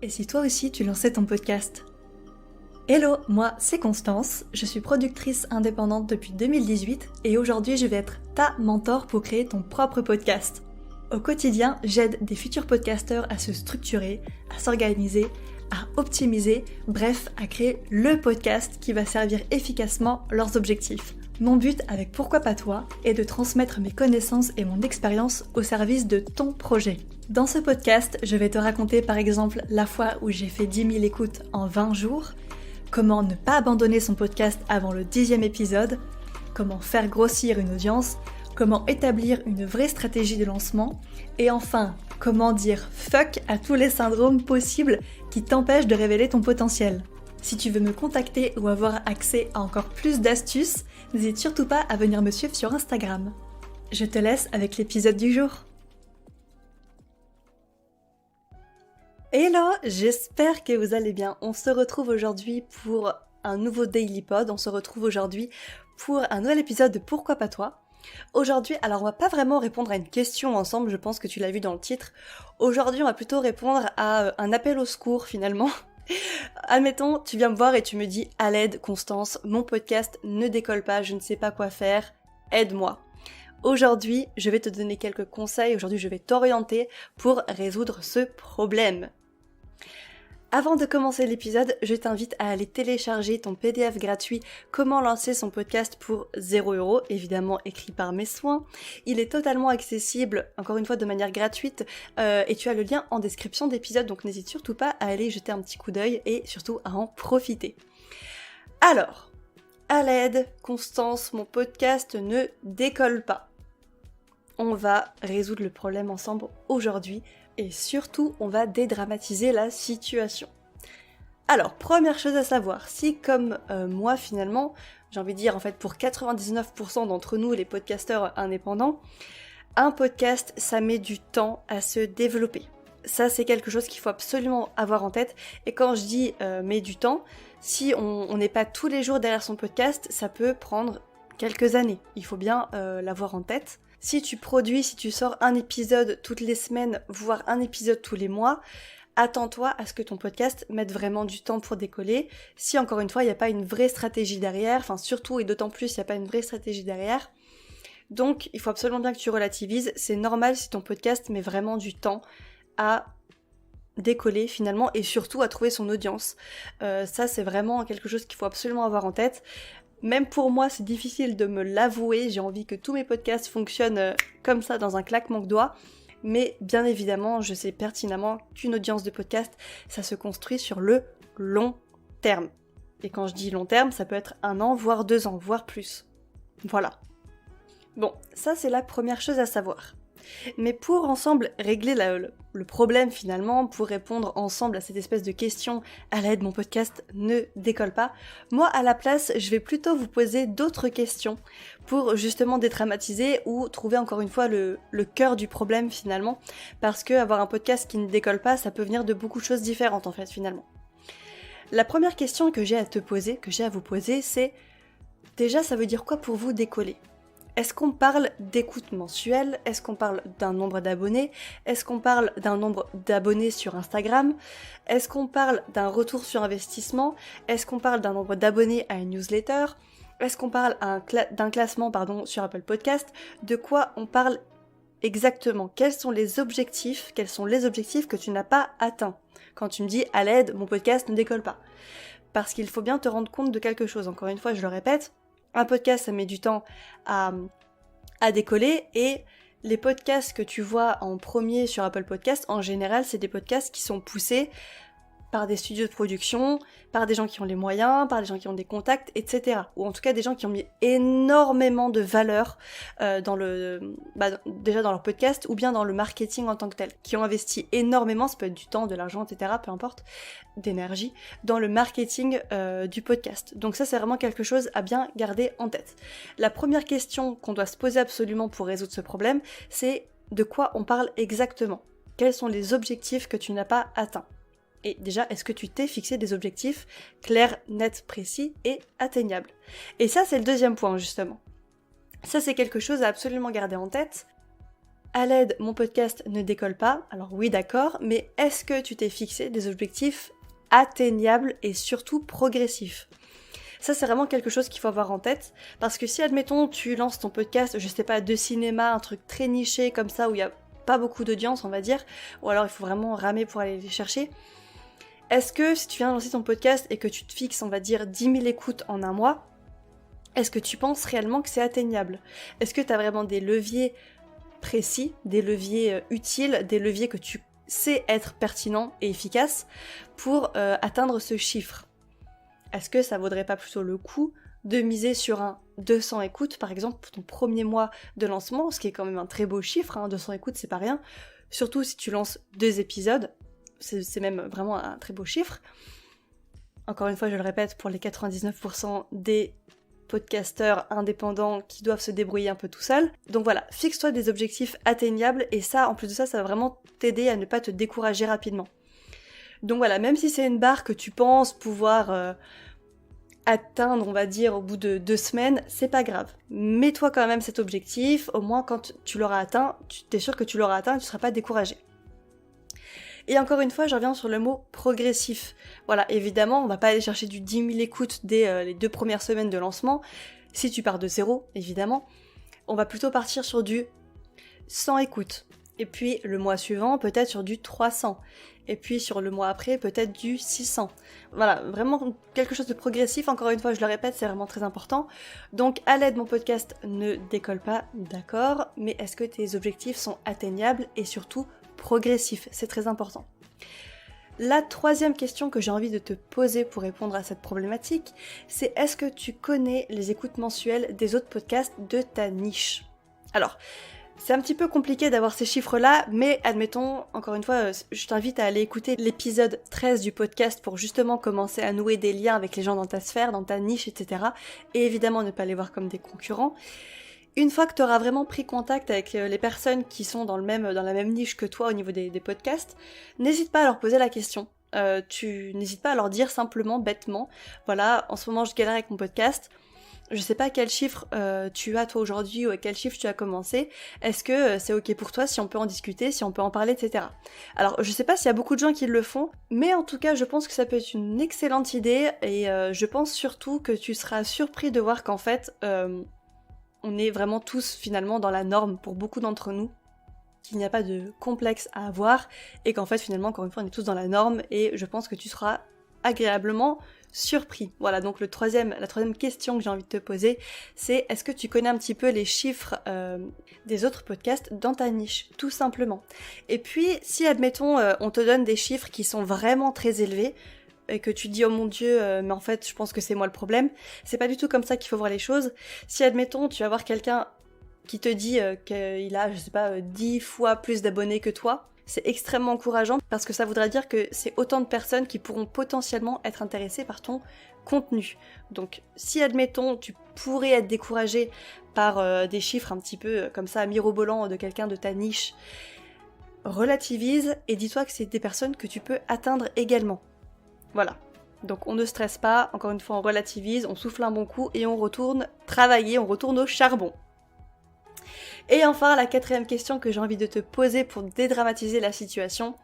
Et si toi aussi tu lançais ton podcast? Hello, moi c'est Constance, je suis productrice indépendante depuis 2018 et aujourd'hui je vais être ta mentor pour créer ton propre podcast. Au quotidien, j'aide des futurs podcasteurs à se structurer, à s'organiser, à optimiser, bref, à créer le podcast qui va servir efficacement leurs objectifs. Mon but avec Pourquoi pas toi est de transmettre mes connaissances et mon expérience au service de ton projet. Dans ce podcast, je vais te raconter par exemple la fois où j'ai fait 10 000 écoutes en 20 jours, comment ne pas abandonner son podcast avant le 10e épisode, comment faire grossir une audience, comment établir une vraie stratégie de lancement, et enfin, comment dire fuck à tous les syndromes possibles qui t'empêchent de révéler ton potentiel. Si tu veux me contacter ou avoir accès à encore plus d'astuces, n'hésite surtout pas à venir me suivre sur Instagram. Je te laisse avec l'épisode du jour. Hello, j'espère que vous allez bien. On se retrouve aujourd'hui pour un nouveau Daily Pod, on se retrouve aujourd'hui pour un nouvel épisode de Pourquoi pas toi. Aujourd'hui, alors on va pas vraiment répondre à une question ensemble, je pense que tu l'as vu dans le titre. Aujourd'hui, on va plutôt répondre à un appel au secours finalement. Admettons, tu viens me voir et tu me dis « À l'aide, Constance, mon podcast ne décolle pas, je ne sais pas quoi faire, aide-moi ». Aujourd'hui, je vais te donner quelques conseils, aujourd'hui je vais t'orienter pour résoudre ce problème. Avant de commencer l'épisode, je t'invite à aller télécharger ton PDF gratuit « Comment lancer son podcast pour 0€», évidemment écrit par mes soins. Il est totalement accessible, encore une fois de manière gratuite, et tu as le lien en description d'épisode, donc n'hésite surtout pas à aller jeter un petit coup d'œil et surtout à en profiter. Alors, à l'aide, Constance, mon podcast ne décolle pas. On va résoudre le problème ensemble aujourd'hui. Et surtout, on va dédramatiser la situation. Alors, première chose à savoir, si comme moi finalement, j'ai envie de dire en fait pour 99% d'entre nous, les podcasteurs indépendants, un podcast, ça met du temps à se développer. Ça, c'est quelque chose qu'il faut absolument avoir en tête. Et quand je dis met du temps, si on n'est pas tous les jours derrière son podcast, ça peut prendre quelques années. Il faut bien l'avoir en tête. Si tu produis, si tu sors un épisode toutes les semaines, voire un épisode tous les mois, attends-toi à ce que ton podcast mette vraiment du temps pour décoller. Si encore une fois, il n'y a pas une vraie stratégie derrière, enfin surtout et d'autant plus, il n'y a pas une vraie stratégie derrière. Donc, il faut absolument bien que tu relativises. C'est normal si ton podcast met vraiment du temps à décoller finalement et surtout à trouver son audience. Ça, c'est vraiment quelque chose qu'il faut absolument avoir en tête. Même pour moi, c'est difficile de me l'avouer, j'ai envie que tous mes podcasts fonctionnent comme ça dans un claquement de doigts, mais bien évidemment, je sais pertinemment qu'une audience de podcast, ça se construit sur le long terme. Et quand je dis long terme, ça peut être 1 an, voire 2 ans, voire plus. Voilà. Bon, ça c'est la première chose à savoir. Mais pour ensemble régler le problème finalement, pour répondre ensemble à cette espèce de question « à l'aide, mon podcast ne décolle pas », moi à la place, je vais plutôt vous poser d'autres questions pour justement dédramatiser ou trouver encore une fois le cœur du problème finalement, parce que avoir un podcast qui ne décolle pas, ça peut venir de beaucoup de choses différentes en fait finalement. La première question que j'ai à vous poser, c'est déjà ça veut dire quoi pour vous décoller ? Est-ce qu'on parle d'écoute mensuelle ? Est-ce qu'on parle d'un nombre d'abonnés ? Est-ce qu'on parle d'un nombre d'abonnés sur Instagram ? Est-ce qu'on parle d'un retour sur investissement ? Est-ce qu'on parle d'un nombre d'abonnés à une newsletter ? Est-ce qu'on parle d'un classement sur Apple Podcast ? De quoi on parle exactement ? Quels sont les objectifs que tu n'as pas atteints ? Quand tu me dis « à l'aide, mon podcast ne décolle pas ». Parce qu'il faut bien te rendre compte de quelque chose. Encore une fois, je le répète, un podcast, ça met du temps à décoller et les podcasts que tu vois en premier sur Apple Podcast, en général, c'est des podcasts qui sont poussés par des studios de production, par des gens qui ont les moyens, par des gens qui ont des contacts, etc. Ou en tout cas des gens qui ont mis énormément de valeur déjà dans leur podcast ou bien dans le marketing en tant que tel, qui ont investi énormément, ça peut être du temps, de l'argent, etc., peu importe, d'énergie, dans le marketing du podcast. Donc ça, c'est vraiment quelque chose à bien garder en tête. La première question qu'on doit se poser absolument pour résoudre ce problème, c'est de quoi on parle exactement ? Quels sont les objectifs que tu n'as pas atteints ? Et déjà, est-ce que tu t'es fixé des objectifs clairs, nets, précis et atteignables ? Et ça, c'est le deuxième point, justement. Ça, c'est quelque chose à absolument garder en tête. à l'aide, mon podcast ne décolle pas. Alors oui, d'accord, mais est-ce que tu t'es fixé des objectifs atteignables et surtout progressifs ? Ça, c'est vraiment quelque chose qu'il faut avoir en tête, parce que si, admettons, tu lances ton podcast, je sais pas, de cinéma, un truc très niché comme ça, où il y a pas beaucoup d'audience, on va dire, ou alors il faut vraiment ramer pour aller les chercher, est-ce que si tu viens de lancer ton podcast et que tu te fixes, on va dire, 10 000 écoutes en un mois, est-ce que tu penses réellement que c'est atteignable ? Est-ce que tu as vraiment des leviers précis, des leviers utiles, des leviers que tu sais être pertinents et efficaces pour atteindre ce chiffre ? Est-ce que ça vaudrait pas plutôt le coup de miser sur un 200 écoutes, par exemple, pour ton premier mois de lancement, ce qui est quand même un très beau chiffre, 200 écoutes, c'est pas rien, surtout si tu lances 2 épisodes, c'est même vraiment un très beau chiffre. Encore une fois, je le répète, pour les 99% des podcasteurs indépendants qui doivent se débrouiller un peu tout seuls. Donc voilà, fixe-toi des objectifs atteignables, et ça, en plus de ça, ça va vraiment t'aider à ne pas te décourager rapidement. Donc voilà, même si c'est une barre que tu penses pouvoir atteindre, on va dire, au bout de 2 semaines, c'est pas grave. Mets-toi quand même cet objectif, au moins quand tu l'auras atteint, t'es sûr que tu l'auras atteint et tu seras pas découragé. Et encore une fois, je reviens sur le mot progressif. Voilà, évidemment, on va pas aller chercher du 10 000 écoutes dès les 2 premières semaines de lancement, si tu pars de zéro, évidemment. On va plutôt partir sur du 100 écoutes. Et puis le mois suivant, peut-être sur du 300. Et puis sur le mois après, peut-être du 600. Voilà, vraiment quelque chose de progressif. Encore une fois, je le répète, c'est vraiment très important. Donc à l'aide, mon podcast ne décolle pas, d'accord, mais est-ce que tes objectifs sont atteignables et surtout progressifs ? C'est très important. La troisième question que j'ai envie de te poser pour répondre à cette problématique, c'est est-ce que tu connais les écoutes mensuelles des autres podcasts de ta niche ? Alors, c'est un petit peu compliqué d'avoir ces chiffres-là, mais admettons, encore une fois, je t'invite à aller écouter l'épisode 13 du podcast pour justement commencer à nouer des liens avec les gens dans ta sphère, dans ta niche, etc. Et évidemment, ne pas les voir comme des concurrents. Une fois que tu auras vraiment pris contact avec les personnes qui sont dans la même niche que toi au niveau des podcasts, n'hésite pas à leur poser la question. Tu n'hésites pas à leur dire simplement, bêtement, voilà, en ce moment je galère avec mon podcast, je sais pas quel chiffre tu as toi aujourd'hui ou à quel chiffre tu as commencé, est-ce que c'est ok pour toi si on peut en discuter, si on peut en parler, etc. Alors je sais pas s'il y a beaucoup de gens qui le font, mais en tout cas je pense que ça peut être une excellente idée et je pense surtout que tu seras surpris de voir qu'en fait on est vraiment tous finalement dans la norme pour beaucoup d'entre nous, qu'il n'y a pas de complexe à avoir et qu'en fait finalement encore une fois on est tous dans la norme et je pense que tu seras agréablement surpris. Voilà, donc la troisième question que j'ai envie de te poser, c'est est-ce que tu connais un petit peu les chiffres des autres podcasts dans ta niche, tout simplement. Et puis, si admettons, on te donne des chiffres qui sont vraiment très élevés, et que tu dis oh mon dieu, mais en fait je pense que c'est moi le problème, c'est pas du tout comme ça qu'il faut voir les choses. Si admettons, tu vas voir quelqu'un qui te dit qu'il a, je sais pas, 10 fois plus d'abonnés que toi, c'est extrêmement encourageant parce que ça voudra dire que c'est autant de personnes qui pourront potentiellement être intéressées par ton contenu. Donc si admettons tu pourrais être découragé par des chiffres un petit peu comme ça mirobolants de quelqu'un de ta niche, relativise et dis-toi que c'est des personnes que tu peux atteindre également. Voilà. Donc on ne stresse pas, encore une fois on relativise, on souffle un bon coup et on retourne travailler, on retourne au charbon. Et enfin, la quatrième question que j'ai envie de te poser pour dédramatiser la situation,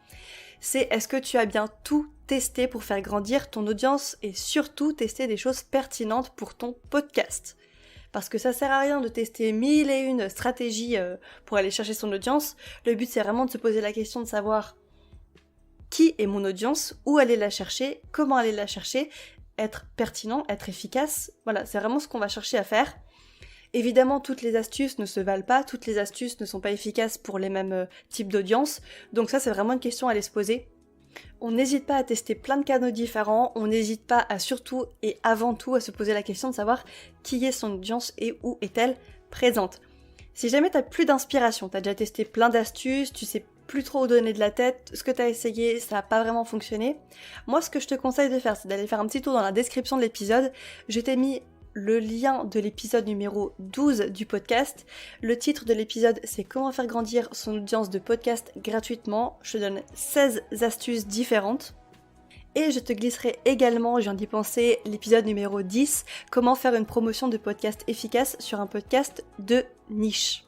c'est est-ce que tu as bien tout testé pour faire grandir ton audience et surtout tester des choses pertinentes pour ton podcast ? Parce que ça sert à rien de tester 1001 stratégies pour aller chercher son audience. Le but c'est vraiment de se poser la question de savoir qui est mon audience, où aller la chercher, comment aller la chercher, être pertinent, être efficace. Voilà, c'est vraiment ce qu'on va chercher à faire. Évidemment, toutes les astuces ne se valent pas, toutes les astuces ne sont pas efficaces pour les mêmes types d'audience, donc ça c'est vraiment une question à aller se poser. On n'hésite pas à tester plein de canaux différents, on n'hésite pas à surtout et avant tout à se poser la question de savoir qui est son audience et où est-elle présente. Si jamais t'as plus d'inspiration, t'as déjà testé plein d'astuces, tu sais plus trop où donner de la tête, ce que t'as essayé, ça n'a pas vraiment fonctionné, moi ce que je te conseille de faire, c'est d'aller faire un petit tour dans la description de l'épisode, je t'ai mis le lien de l'épisode numéro 12 du podcast. Le titre de l'épisode, c'est Comment faire grandir son audience de podcast gratuitement. Je te donne 16 astuces différentes. Et je te glisserai également, je viens d'y penser, l'épisode numéro 10, Comment faire une promotion de podcast efficace sur un podcast de niche.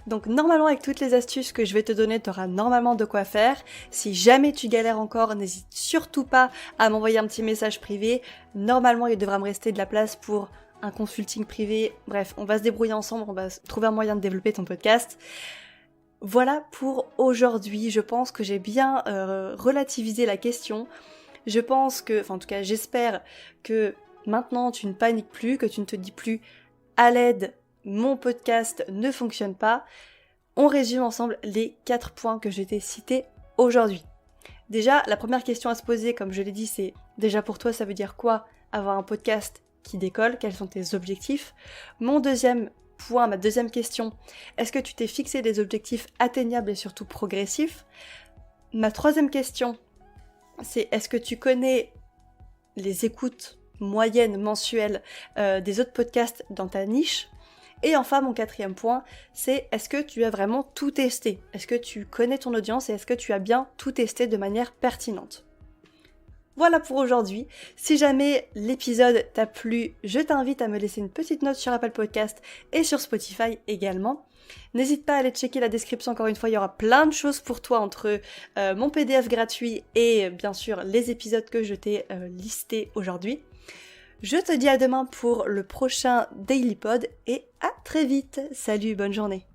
Donc normalement avec toutes les astuces que je vais te donner, tu auras normalement de quoi faire. Si jamais tu galères encore, n'hésite surtout pas à m'envoyer un petit message privé. Normalement il devra me rester de la place pour un consulting privé. Bref, on va se débrouiller ensemble, on va trouver un moyen de développer ton podcast. Voilà pour aujourd'hui, je pense que j'ai bien relativisé la question. Je pense que, enfin en tout cas j'espère que maintenant tu ne paniques plus, que tu ne te dis plus à l'aide, mon podcast ne fonctionne pas. On résume ensemble les 4 points que je t'ai cités aujourd'hui. Déjà, la première question à se poser, comme je l'ai dit, c'est déjà pour toi ça veut dire quoi avoir un podcast qui décolle, quels sont tes objectifs. Mon deuxième point, ma deuxième question, est-ce que tu t'es fixé des objectifs atteignables et surtout progressifs? Ma troisième question, c'est est-ce que tu connais les écoutes moyennes mensuelles des autres podcasts dans ta niche? Et enfin, mon quatrième point, c'est est-ce que tu as vraiment tout testé? Est-ce que tu connais ton audience et est-ce que tu as bien tout testé de manière pertinente? Voilà pour aujourd'hui. Si jamais l'épisode t'a plu, je t'invite à me laisser une petite note sur Apple Podcast et sur Spotify également. N'hésite pas à aller checker la description, encore une fois, il y aura plein de choses pour toi entre mon PDF gratuit et bien sûr les épisodes que je t'ai listés aujourd'hui. Je te dis à demain pour le prochain Daily Pod et à très vite. Salut, bonne journée.